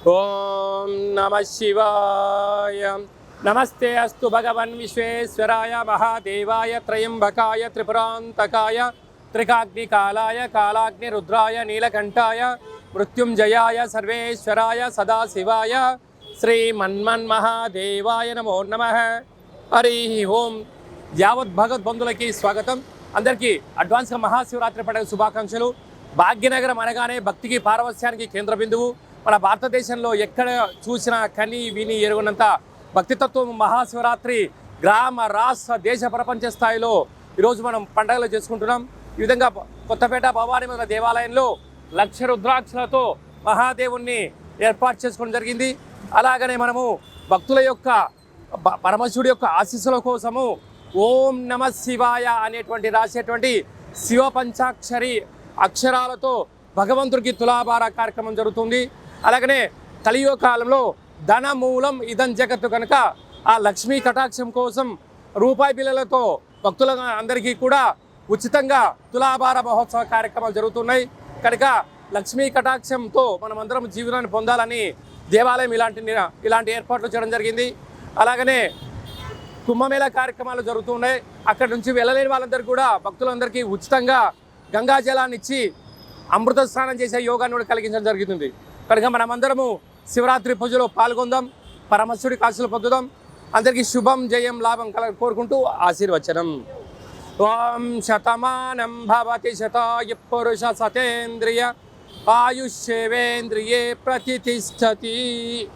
ఓం నమ శివాయ. నమస్తే అస్తు భగవన్ విశ్వేశ్వరాయ మహాదేవాయ త్రయంబకాయ త్రిపురాంతకాయ త్రికాగ్నికాలాయ కాలాగ్ని రుద్రాయ నీలకంఠాయ మృత్యుంజయాయ సర్వేశ్వరాయ సదాశివాయ శ్రీమన్మన్మహాదేవాయ నమో నమః. హరి ఓం. యావత్ భగవద్బంధులకి స్వాగతం. అందరికీ అడ్వాన్స్గా మహాశివరాత్రి పండుగ శుభాకాంక్షలు. భాగ్యనగరం అనగానే భక్తికి పారవస్యానికి కేంద్ర బిందువు. మన భారతదేశంలో ఎక్కడ చూసినా కని విని ఎరుగునంత భక్తితత్వం మహాశివరాత్రి గ్రామ రాష్ట్ర దేశ ప్రపంచ స్థాయిలో ఈరోజు మనం పండుగలు చేసుకుంటున్నాం. ఈ విధంగా కొత్తపేట భవానీ మందిర దేవాలయంలో 1,00,000 రుద్రాక్షలతో మహాదేవుణ్ణి ఏర్పాటు చేసుకోవడం జరిగింది. అలాగనే మనము భక్తుల యొక్క పరమశివుడి యొక్క ఆశీస్సుల కోసము ఓం నమ శివాయ అనేటువంటి రాసేటువంటి శివ పంచాక్షరి అక్షరాలతో భగవంతుడికి తులాభార కార్యక్రమం జరుగుతుంది. అలాగనే కలియుగ కాలంలో ధన మూలం ఇదం జగత్తు కనుక ఆ లక్ష్మీ కటాక్షం కోసం రూపాయి బిళ్ళలతో భక్తుల అందరికీ కూడా ఉచితంగా తులాభార మహోత్సవ కార్యక్రమాలు జరుగుతున్నాయి. కనుక లక్ష్మీ కటాక్షంతో మనమందరం జీవనాన్ని పొందాలని దేవాలయం ఇలాంటి ఏర్పాట్లు చేయడం జరిగింది. అలాగనే కుంభమేళ కార్యక్రమాలు జరుగుతున్నాయి. అక్కడి నుంచి వెళ్ళలేని వాళ్ళందరికీ కూడా భక్తులందరికీ ఉచితంగా గంగా జలాన్ని ఇచ్చి అమృత స్నానం చేసే యోగాన్ని కూడా కలిగించడం జరుగుతుంది. కనుక మనమందరము శివరాత్రి పూజలో పాల్గొందాం, పరమశివుడి ఆశీస్సులు పొందుదాం. అందరికీ శుభం జయం లాభం కోరుకుంటూ ఆశీర్వచనం. ఓం శతమానం భవతి శతాయ పురుష సతేంద్రియ ఆయుష్యేవేంద్రియే ప్రతిష్టతి.